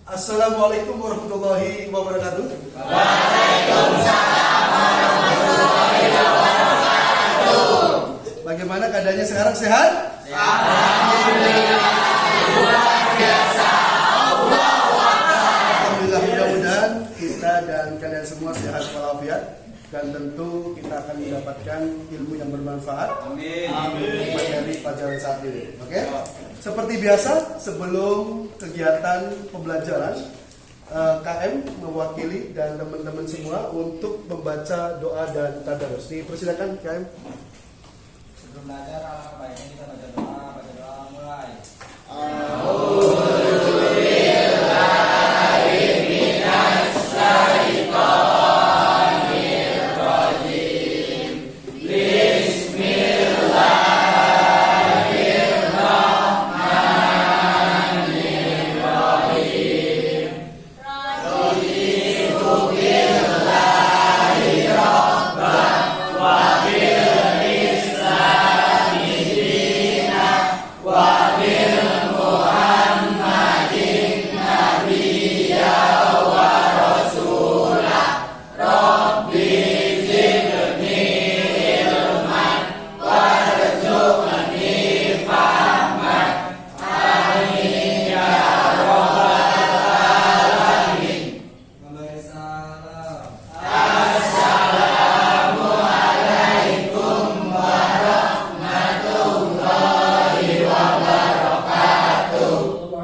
Assalamualaikum warahmatullahi wabarakatuh. Waalaikumsalam warahmatullahi wabarakatuh. Bagaimana keadaannya sekarang, sehat? Alhamdulillah, luar biasa. Alhamdulillah, mudah-mudahan kita dan kalian semua sehat walafiat, dan tentu kita akan mendapatkan ilmu yang bermanfaat. Amin. Dari pelajaran saat ini. Oke? Seperti biasa, sebelum kegiatan pembelajaran, KM mewakili dan teman-teman semua untuk membaca doa dan tadarus. Dipersilakan KM. Sebelum belajar, alangkah baiknya kita baca doa mulai.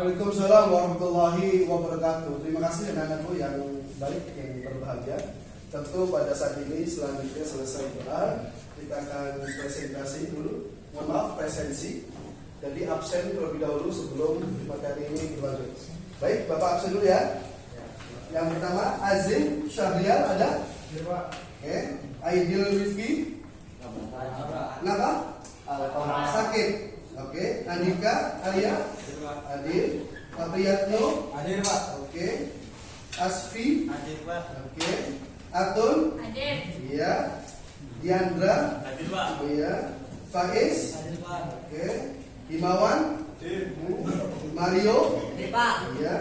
Waalaikumsalam warahmatullahi wabarakatuh. Terima kasih anak-anakku yang baik, yang berbahagia. Tentu pada saat ini selanjutnya selesai doa, kita akan presentasi dulu. Mohon maaf, presensi. Jadi absen terlebih dahulu sebelum materi ini berlanjut. Baik, Bapak absen dulu ya. Yang pertama, Azim Syahrial ada? Oke. Aidil Rifki? Kenapa? Sakit. Oke. Andika Alia? Hadir. Apriyatno? Hadir, Pak. Oke. Asfi? Hadir, Pak. Oke. Atun? Hadir. Iya. Diandra? Hadir, Pak. Iya. Faiz? Hadir, Pak. Oke. Himawan? Mario? Hadir, Pak. Iya.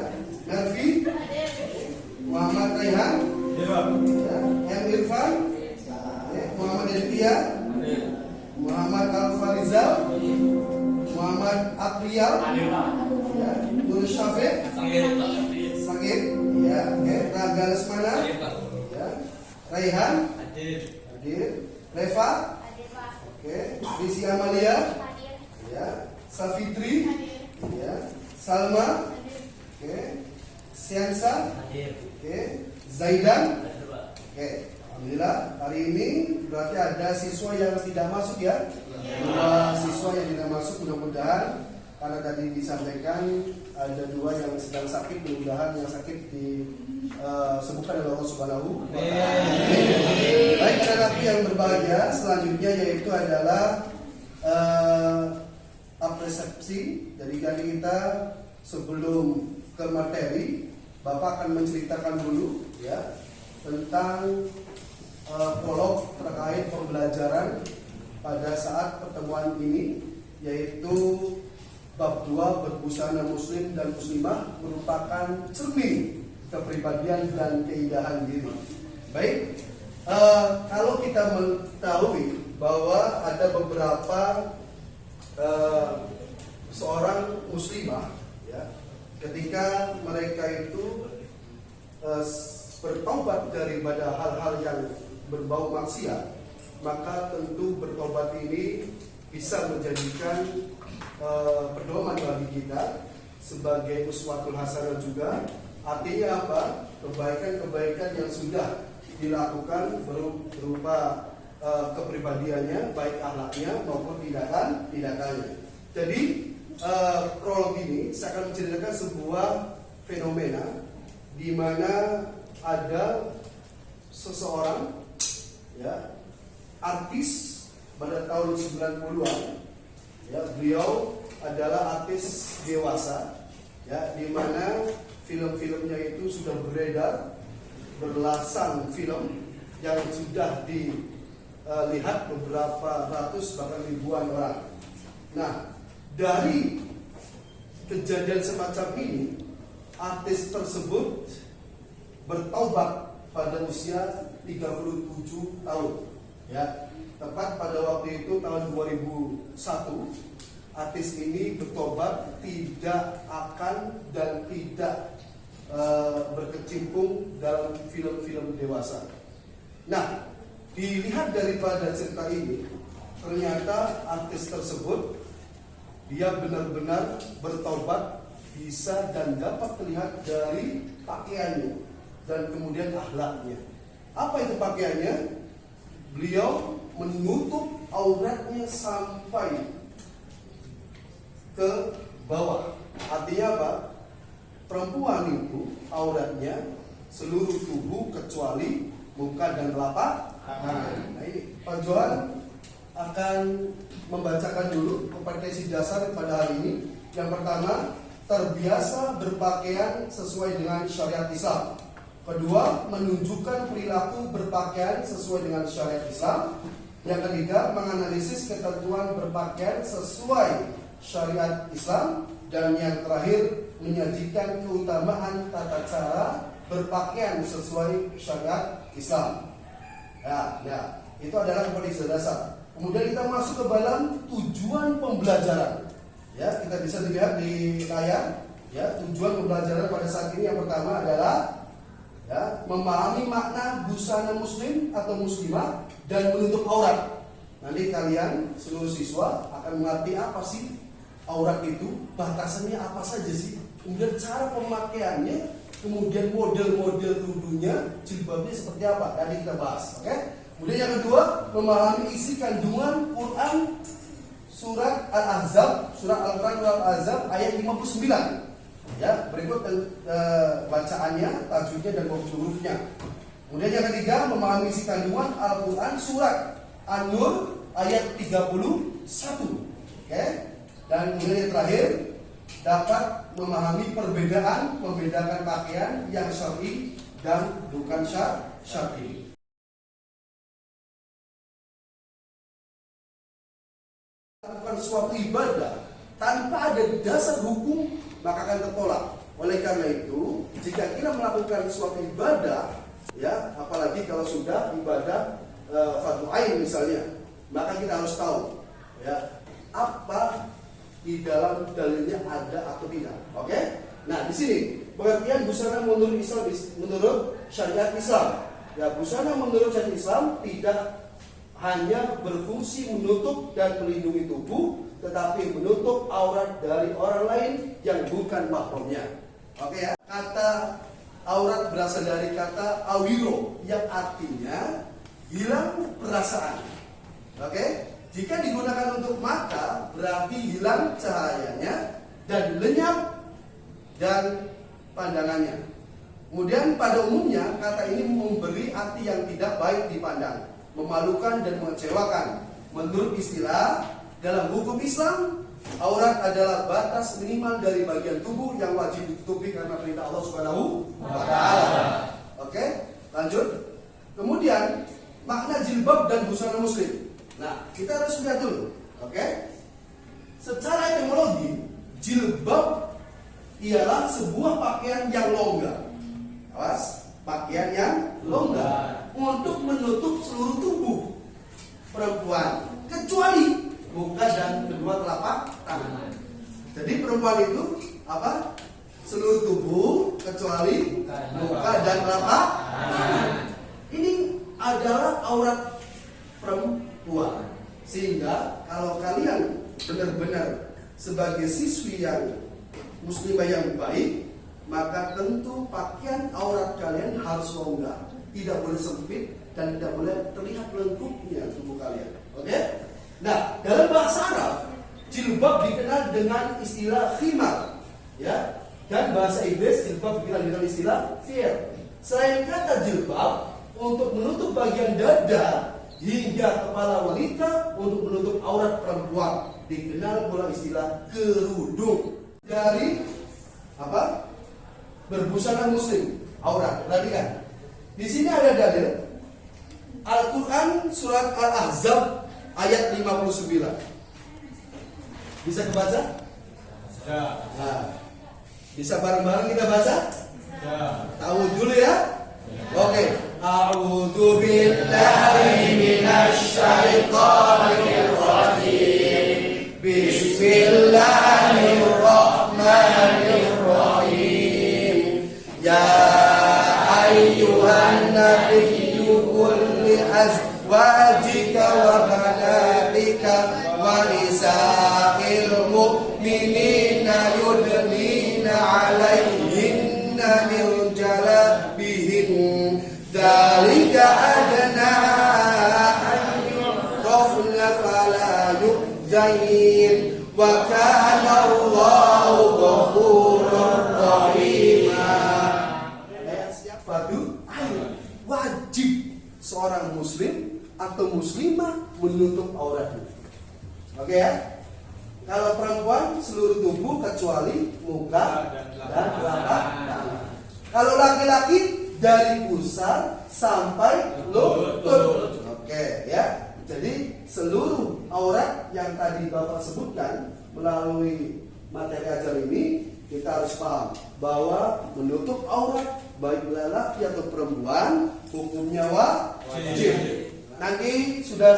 Melvi? Hadir. Muhammad Raihan? Hadir, Pak. Ya. M. Irfan? Oke. Muhammad Elvia? Hadir. Muhammad Alfarizal? Muhammad Apriyal? Hadir, Pak. Ya. Nur Syafiq? Sakit? Ya. Oke. Raga Lesmana? Hadir, Pak. Ya. Raihan? Hadir. Hadir. Reva? Hadir, Pak. Oke. Risi Amalia? Hadir. Ya. Safitri? Hadir. Ya. Salma? Hadir. Oke. Siansa? Hadir. Oke. Zaidan? Hadir, Pak. Oke. Alhamdulillah, hari ini berarti ada siswa yang tidak masuk ya. Dua siswa yang tidak masuk, mudah-mudahan karena tadi disampaikan ada dua yang sedang sakit, mudah-mudahan yang sakit disembuhkan oleh Allah Subhanahu wa Ta'ala. Baik, anak-anakku yang berbahagia, selanjutnya yaitu adalah apresiasi. Jadi dari kita sebelum ke materi, Bapak akan menceritakan dulu ya tentang prolog terkait pembelajaran pada saat pertemuan ini, yaitu bab 2 berbusana muslim dan muslimah merupakan cermin kepribadian dan keindahan diri. Baik, kalau kita mengetahui bahwa ada beberapa seorang muslimah ya, ketika mereka itu bertobat daripada hal-hal yang berbau maksiat, maka tentu bertobat ini bisa menjadikan pedoman bagi kita sebagai uswatul hasanah juga. Artinya apa? Kebaikan-kebaikan yang sudah dilakukan berupa kepribadiannya, baik akhlaknya maupun tindakannya. Jadi prolog ini saya akan menceritakan sebuah fenomena di mana ada seseorang ya, artis pada tahun 90-an ya, beliau adalah artis dewasa ya, di mana film-filmnya itu sudah beredar, belasan film yang sudah dilihat beberapa ratus bahkan ribuan orang. Nah, dari kejadian semacam ini, artis tersebut bertaubat pada usia 37 tahun. Ya, tepat pada waktu itu tahun 2001, artis ini bertobat tidak akan dan tidak berkecimpung dalam film-film dewasa. Nah, dilihat daripada cerita ini, ternyata artis tersebut dia benar-benar bertobat, bisa dan dapat terlihat dari pakaiannya dan kemudian akhlaknya. Apa itu pakaiannya? Beliau menutup auratnya sampai ke bawah. Artinya apa? Perempuan itu auratnya seluruh tubuh kecuali muka dan telapak tangan. Nah ini Pak Johan akan membacakan dulu kompetensi dasar pada hari ini. Yang pertama, terbiasa berpakaian sesuai dengan syariat Islam. Kedua, menunjukkan perilaku berpakaian sesuai dengan syariat Islam. Yang ketiga, menganalisis ketentuan berpakaian sesuai syariat Islam. Dan yang terakhir, menyajikan keutamaan tata cara berpakaian sesuai syariat Islam. Ya, itu adalah kompetensi dasar. Kemudian kita masuk ke dalam tujuan pembelajaran. Ya, kita bisa dilihat di layar. Ya, tujuan pembelajaran pada saat ini yang pertama adalah ya, memahami makna busana muslim atau muslimah dan menutup aurat. Nanti kalian seluruh siswa akan mengerti apa sih aurat itu, batasannya apa saja sih, kemudian cara pemakaiannya, kemudian model-model tubuhnya, jilbabnya seperti apa. Nanti kita bahas, oke? Kemudian yang kedua, memahami isi kandungan Quran surat Al-Ahzab, surat Al-Quran Al-Ahzab ayat 59. Ya, berikut bacaannya, tajwidnya dan hurufnya. Kemudian yang ketiga, memahami isi kandungan Al-Quran surat An-Nur ayat 31. Oke? Dan kemudian yang terakhir, dapat memahami membedakan pakaian yang syar'i dan bukan syar'i. Melakukan suatu ibadah tanpa ada dasar hukum, maka akan tertolak. Oleh karena itu, jika kita melakukan suatu ibadah, ya, apalagi kalau sudah ibadah fardu ain misalnya, maka kita harus tahu, ya, apa di dalam dalilnya ada atau tidak. Oke? Nah, di sini pengertian busana menurut Islam, menurut syariat Islam. Ya, busana menurut syariat Islam tidak hanya berfungsi menutup dan melindungi tubuh, tetapi menutup aurat dari orang lain yang bukan mahramnya. Oke ya? Kata aurat berasal dari kata awiro yang artinya hilang perasaan. Oke? Jika digunakan untuk mata, berarti hilang cahayanya dan lenyap dan pandangannya. Kemudian pada umumnya kata ini memberi arti yang tidak baik dipandang, memalukan dan mengecewakan. Menurut istilah dalam hukum Islam, aurat adalah batas minimal dari bagian tubuh yang wajib ditutupi karena perintah Allah Subhanahu wa taala. Oke, lanjut. Kemudian makna jilbab dan busana muslim. Nah, kita harus lihat dulu. Oke? Secara etimologi, jilbab ialah sebuah pakaian yang longgar. Awas, pakaian yang longgar untuk menutup seluruh tubuh perempuan kecuali muka dan kedua telapak tangan. Jadi perempuan itu apa? Seluruh tubuh kecuali muka dan telapak tangan. Ini adalah aurat perempuan. Sehingga kalau kalian benar-benar sebagai siswi yang muslimah yang baik, maka tentu pakaian aurat kalian harus longgar, tidak boleh sempit dan tidak boleh terlihat lengkupnya tubuh kalian. Oke? Nah, dalam bahasa Arab, jilbab dikenal dengan istilah khimar, ya, dan bahasa Inggris jilbab dikenal dengan istilah veil. Selain kata jilbab untuk menutup bagian dada hingga kepala wanita untuk menutup aurat perempuan, dikenal pula istilah kerudung. Dari apa? Berbusana muslim, aurat. Perhatikan. Di sini ada dalil Al-Quran surat Al-Ahzab ayat 59. Bisa kebaca? Nah, bisa bareng-bareng kita baca? Tahu dulu ya? Oke. A'udzu billahi minasy syaithanir rajim. Bismillahirrahmanirrahim. Ya ayyuhan nabiyyu qul li azwajika wa banatika wa nisa'il mu'minina yudnina 'alaihinna min jalabihin dzalika adna an yu'rafna fala yu'zain wa kana Allahu ghafurur rahima. Wajib seorang muslim atau muslimah menutup auratnya. Oke ya? Kalau perempuan seluruh tubuh kecuali muka dan telapak tangan. Kalau laki-laki dari pusar sampai lutut. Oke ya. Jadi seluruh aurat yang tadi Bapak sebutkan melalui materi ajar ini kita harus paham bahwa menutup aurat baik lelaki atau perempuan hukumnya wajib. Nanti sudah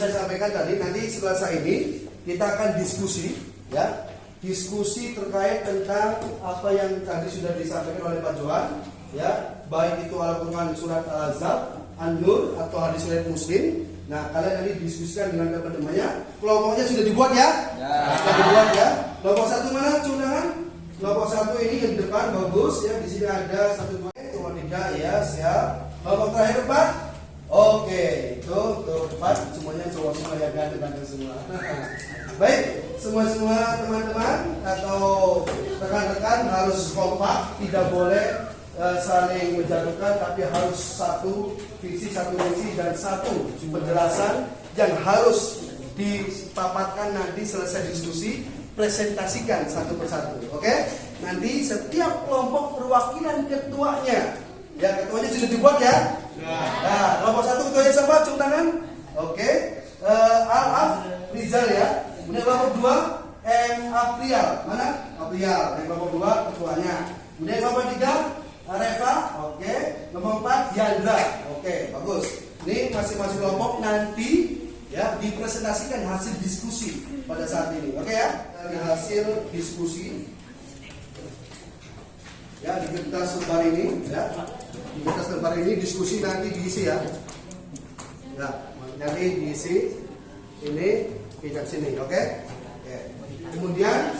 saya sampaikan tadi, nanti selesai ini kita akan diskusi ya, diskusi terkait tentang apa yang tadi sudah disampaikan oleh Pak Johan ya, baik itu Al-Qur'an surat Al-Ahzab, An-Nur atau hadis riwayat Muslim. Nah, kalian nanti diskusikan dengan apa namanya? Kelompoknya sudah dibuat ya? Sudah dibuat ya. Kelompok satu mana? Undangan. Kelompok satu ini yang depan bagus ya. Di sini ada 1, 2, 3 ya, siap. Kelompok terakhir 4. Oke, itu empat semuanya cowok semua ya, ganteng semua. Baik, semua teman-teman atau rekan-rekan harus kompak, tidak boleh saling menjatuhkan, tapi harus satu visi, satu misi dan satu penjelasan yang harus dipapatkan nanti selesai diskusi, presentasikan satu persatu. Oke? Nanti setiap kelompok perwakilan ketuanya. Ya, ketuanya sudah dibuat ya? Nah, kelompok satu ketuanya siapa? Cung tangan. Oke. Al-Af Rizal ya. Kemudian kelompok 2 M Aprial. Mana? Aprial. Yang kelompok 2 ketuanya. Kemudian kelompok 3 Reva. Oke. Kelompok 4 Yandra. Oke, bagus. Ini masing-masing kelompok nanti ya dipresentasikan hasil diskusi pada saat ini. Oke ya? Dari hasil diskusi ya di kertas lembar ini ya. Di kertas lembar ini diskusi nanti diisi ya. Ya, nanti diisi ini tidak sini, oke? Oke. Kemudian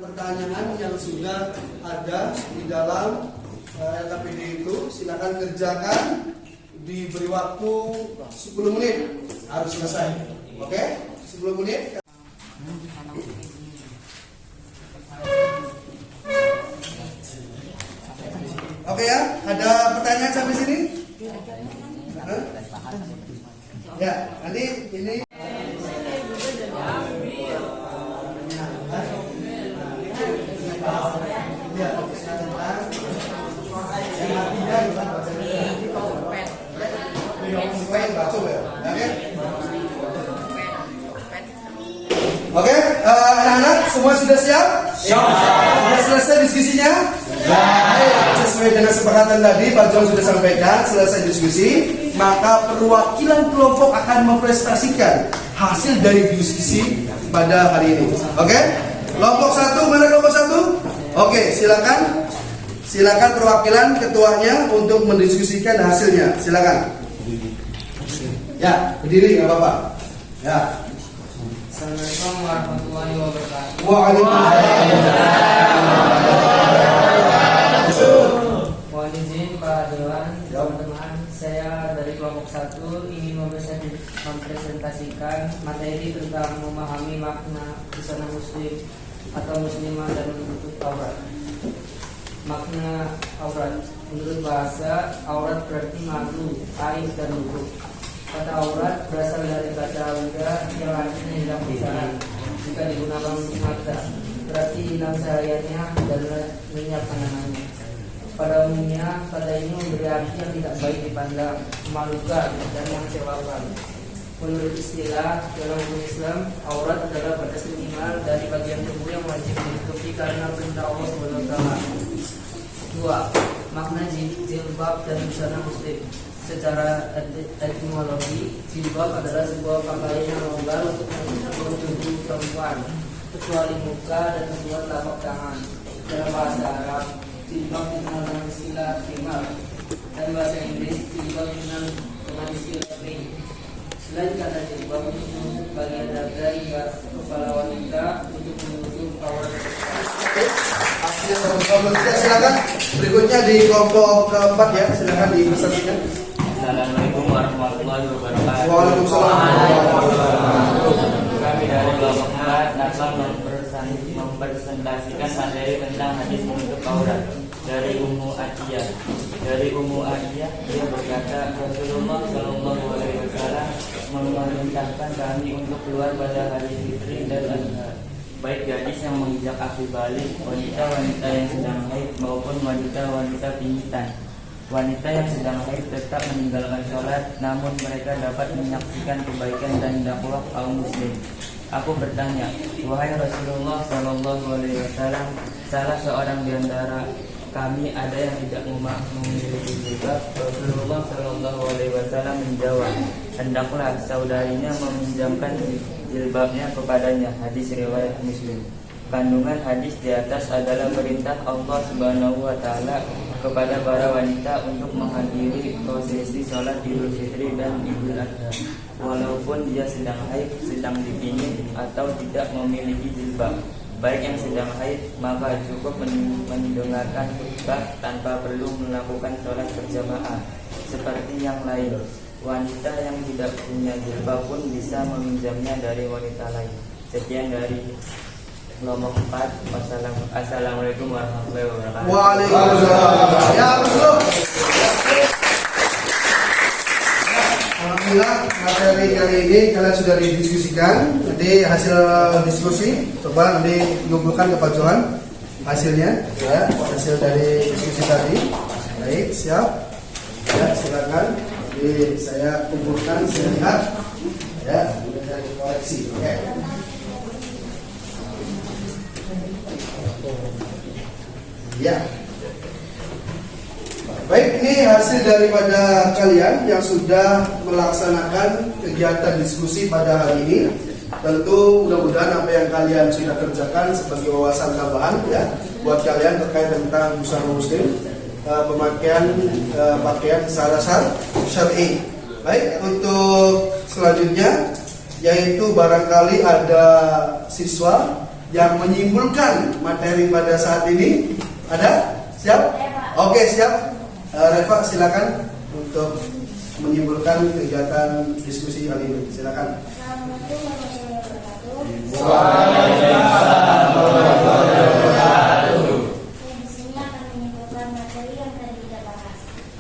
pertanyaan yang sudah ada di dalam LKPD itu silakan kerjakan, diberi waktu 10 menit harus selesai. Oke? 10 menit. Oke ya, ada pertanyaan sampai sini? Ya, nanti ini Oke, anak-anak semua sudah siap? Sudah selesai diskusinya? Sesuai dengan kesepakatan tadi Pak John sudah sampaikan, selesai diskusi, maka perwakilan kelompok akan mempresentasikan hasil dari diskusi pada hari ini. Oke? Kelompok 1, mana kelompok 1? Oke, silakan. Silakan perwakilan ketuanya untuk mendiskusikan hasilnya. Silakan. Ya, berdiri nggak apa-apa. Ya. Assalamualaikum warahmatullahi wabarakatuh. Mohon izin Pak Dewan, teman-teman, saya dari kelompok 1 ingin mempresentasikan materi tentang memahami makna busana muslim atau muslimah dan menutup aurat. Makna aurat menurut bahasa, aurat berarti malu, aib dan lubuk. Kata aurat berasal dari kata Arab yang artinya hilang busana. Jika digunakan untuk mata, berarti hilang cahayanya dan lenyap pandangannya. Pada umumnya, kata ini memberi arti yang tidak baik dipandang, memalukan, dan mengecewakan. Menurut istilah dalam hukum Islam, aurat adalah batas minimal dari bagian tubuh yang wajib ditutupi karena perintah Allah Subhanahu wa taala. 2. Makna jilbab dan busana muslim. Secara etimologi, jilbab adalah sebuah pakaian yang longgar untuk menutup tubuh perempuan, kecuali muka dan kedua telapak tangan. Dalam bahasa Arab, jilbab dikenal dengan istilah khimar. Dalam bahasa Inggris, jilbab dikenal dengan istilah ring. Selain kata jilbab untuk menutup bagian dada hingga kepala wanita untuk menutup aurat. Hasil kelompok ketiga silakan. Berikutnya di kelompok keempat ya, silakan dipresentasikan. Assalamualaikum warahmatullahi wabarakatuh. Waalaikumsalam warahmatullahi wabarakatuh. Kami dari kelompok 4 akan mempresentasikan materi tentang hadis menutup aurat dari Ummu Atiyah. Dari Ummu Atiyah, dia berkata, Rasulullah Shallallahu Alaihi Wasallam memerintahkan kami untuk keluar pada hari Fitri dan Adha, baik gadis yang menginjak akhir balik, wanita-wanita yang sedang haid maupun wanita-wanita pinggitan. Wanita yang sedang haid tetap meninggalkan sholat, namun mereka dapat menyaksikan kebaikan dan dakwah kaum muslim. Aku bertanya, wahai Rasulullah Shallallahu Alaihi Wasallam, salah seorang di antara kami ada yang tidak memiliki jilbab. Rasulullah Shallallahu Alaihi Wasallam menjawab, hendaklah saudarinya meminjamkan jilbabnya kepadanya. Hadis riwayat Muslim. Kandungan hadis di atas adalah perintah Allah Subhanahu wa taala kepada para wanita untuk menghadiri prosesi sholat Idul Fitri dan Idul Adha, walaupun dia sedang haid, sedang dipingit, atau tidak memiliki jilbab. Baik yang sedang haid, maka cukup mendengarkan khutbah tanpa perlu melakukan sholat berjamaah seperti yang lain. Wanita yang tidak punya jilbab pun bisa meminjamnya dari wanita lain. Sekian dari kelompok 4. Assalamualaikum warahmatullahi wabarakatuh. Waalaikumsalam. Ya betul. Alhamdulillah materi kali ini kalian sudah didiskusikan. Nanti hasil diskusi coba nanti dikumpulkan ke Pak Johan hasilnya ya, hasil dari diskusi tadi. Baik, siap. Ya, silakan. Jadi saya kumpulkan, saya lihat ya, kemudian dari koreksi. Oke. Ya. Baik, ini hasil daripada kalian yang sudah melaksanakan kegiatan diskusi pada hari ini. Tentu mudah-mudahan apa yang kalian sudah kerjakan sebagai wawasan tambahan ya buat kalian terkait tentang busana muslim, pemakaian pakaian secara syar'i. Baik, untuk selanjutnya yaitu barangkali ada siswa yang menyimpulkan materi pada saat ini. Ada? Siap? Oke, siap. Reva, silakan untuk menyimpulkan kegiatan diskusi kali ini. Silakan. Waalaikumsalam warahmatullahi wabarakatuh. Di sini akan menyimpulkan materi yang tadi kita bahas.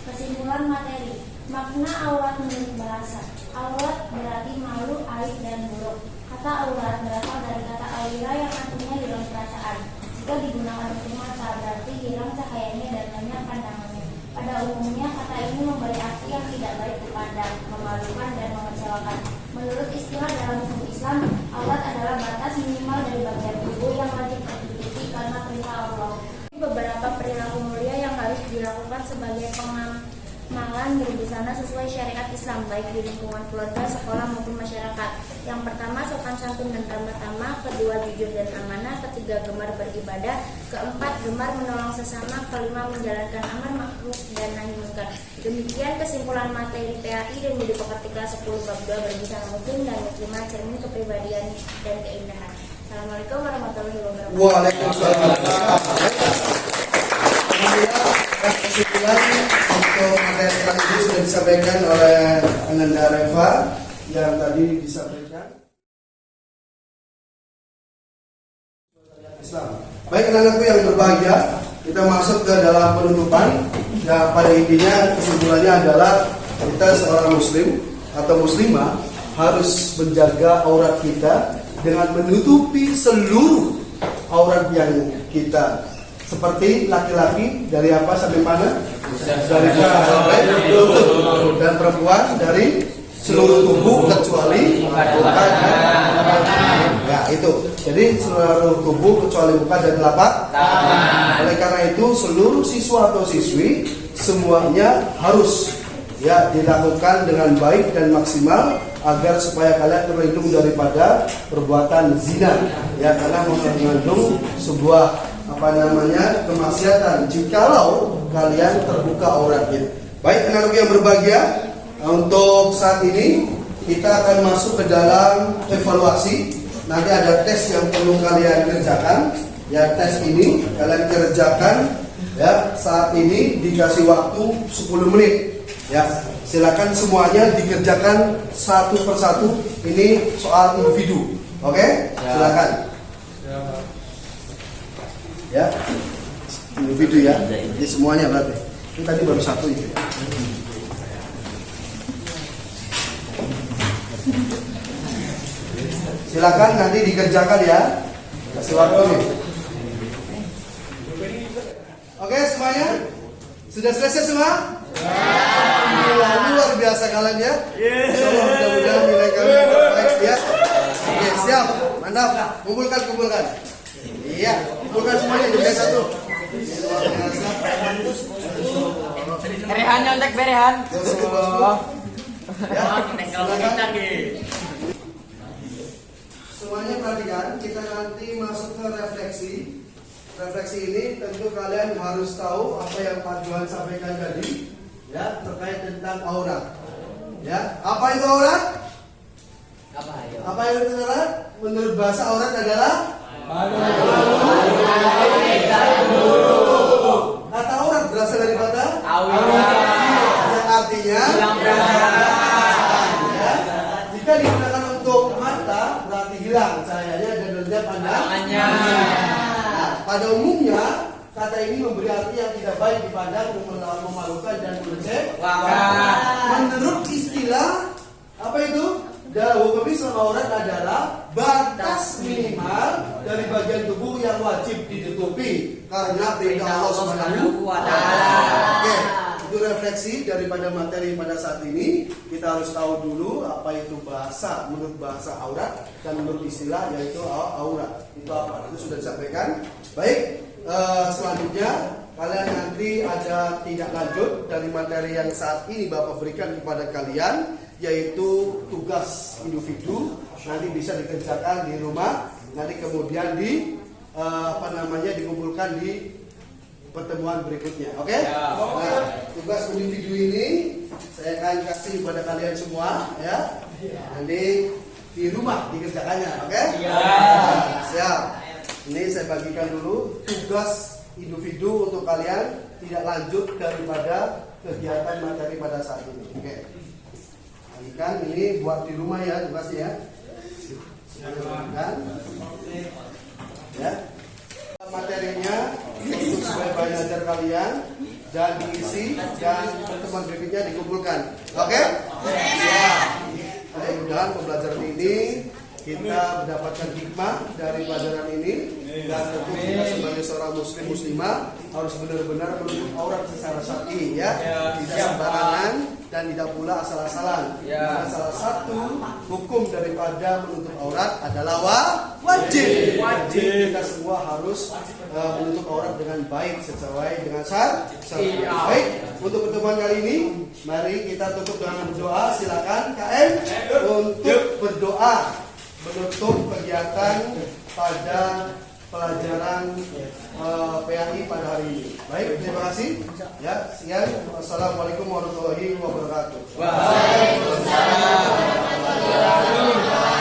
Kesimpulan materi: makna aurat menurut bahasa. Aurat berarti malu, aib, dan buruk. Kata aurat berasal dari kata aura yang artinya hilang perasaan. Jika digunakan untuk mata, berarti hilang cahayanya dan banyak pandangannya. Pada umumnya, kata ini memberi arti yang tidak baik dipandang, memalukan, dan mengecewakan. Menurut istilah dalam hukum Islam, aurat adalah batas minimal dari bagian tubuh yang wajib ditutupi karena perintah Allah. Beberapa perilaku mulia yang harus dilakukan sebagai pengamalan berbusana sesuai syariat Islam, baik di lingkungan keluarga, sekolah, maupun masyarakat. Yang pertama, sopan santun dan tamah. Kedua, jujur dan amanah. Ketiga, gemar beribadah. Keempat, gemar menolong sesama. Kelima, menjalankan amar ma'ruf dan nahi munkar. Demikian kesimpulan materi PAI dan Budi Pekertika 10 bab 2 berbusana muslim dan muslimah, cermin kepribadian dan keindahan. Assalamualaikum warahmatullahi wabarakatuh. Waalaikumsalam. Alhamdulillah, kesimpulan untuk materi kali ini sudah disampaikan oleh Ananda Reva yang tadi disampaikan. Islam. Baik anak-anakku yang berbahagia, kita masuk ke dalam penutupan. Nah, pada intinya kesimpulannya adalah kita seorang muslim atau muslimah harus menjaga aurat kita dengan menutupi seluruh aurat yang kita. Seperti laki-laki dari apa sampai mana? Dari paha sampai lutut, dan perempuan dari seluruh tubuh kecuali muka dan ya itu. Jadi seluruh tubuh kecuali muka dan telapak tangan. Oleh karena itu seluruh siswa atau siswi semuanya harus ya dilakukan dengan baik dan maksimal agar supaya kalian terlindung daripada perbuatan zina ya, karena mengandung sebuah kemaksiatan jikalau kalian terbuka auratnya. Baik anak-anak yang berbahagia, untuk saat ini kita akan masuk ke dalam evaluasi. Nanti ada tes yang perlu kalian kerjakan ya, tes ini kalian kerjakan ya. Saat ini dikasih waktu 10 menit ya, silakan semuanya dikerjakan satu persatu. Ini soal individu, oke? Silakan ya, individu ya, jadi semuanya berarti. Ini tadi baru satu itu ya. Silakan nanti dikerjakan ya, kasih waktu nih. Oke semuanya, sudah selesai semua? Luar biasa kalian ya. Insyaallah mudah-mudahan nilai kalian baik ya. Oke siap, mantap. Kumpulkan. Iya, kumpulkan semuanya jadi satu. Berehan nyontek berehan. Ya, semuanya perhatikan, kita nanti masuk ke refleksi. Refleksi ini tentu kalian harus tahu apa yang Pak Johan sampaikan tadi ya, terkait tentang aurat. Ya, apa itu aurat? Apa itu aurat? Menurut bahasa aurat adalah kata aurat berasal dari kata yang artinya ya. Jika digunakan untuk mata berarti hilang cahayanya dan rendah pandangannya. Nah, pada umumnya kata ini memberi arti yang tidak baik dipandang, memalukan dan mengecewakan. Menurut istilah apa itu? Dalam hukum Islam aurat adalah batas minimal dari bagian tubuh yang wajib ditutupi karena perintah Allah Subhanahu wa taala. Oke, itu refleksi daripada materi pada saat ini. Kita harus tahu dulu apa itu bahasa, menurut bahasa aurat dan menurut istilah yaitu aurat. Itu apa? Itu sudah disampaikan. Baik, selanjutnya kalian nanti ada tindak lanjut dari materi yang saat ini Bapak berikan kepada kalian, yaitu tugas individu. Nanti bisa dikerjakan di rumah, nanti kemudian dikumpulkan di pertemuan berikutnya. Oke? Nah, tugas individu ini saya akan kasih kepada kalian semua ya. Nanti di rumah dikerjakannya, oke? Siap. Ini saya bagikan dulu tugas individu untuk kalian tidak lanjut daripada kegiatan materi pada saat ini. Oke. Bagikan ini buat di rumah ya tugasnya ya. Silakan. Ya. Materinya untuk supaya belajar kalian dan diisi dan pertemuan berikutnya dikumpulkan. Oke? Ya. Mudah-mudahan pembelajaran ini kita mendapatkan hikmah dari pelajaran ini, dan tentu kita sebagai seorang muslim muslimah harus benar-benar menutup aurat secara syar'i ya, tidak sembarangan dan tidak pula asal-asalan. Karena salah satu hukum daripada menutup aurat adalah wajib. Kita semua harus menutup aurat dengan baik sesuai dengan syariat. Baik, untuk pertemuan kali ini mari kita tutup dengan berdoa. Silakan KM untuk berdoa menutup kegiatan pada pelajaran PAI pada hari ini. Baik, terima kasih. Ya, sekian. Wassalamualaikum warahmatullahi wabarakatuh. Waalaikumsalam warahmatullahi wabarakatuh.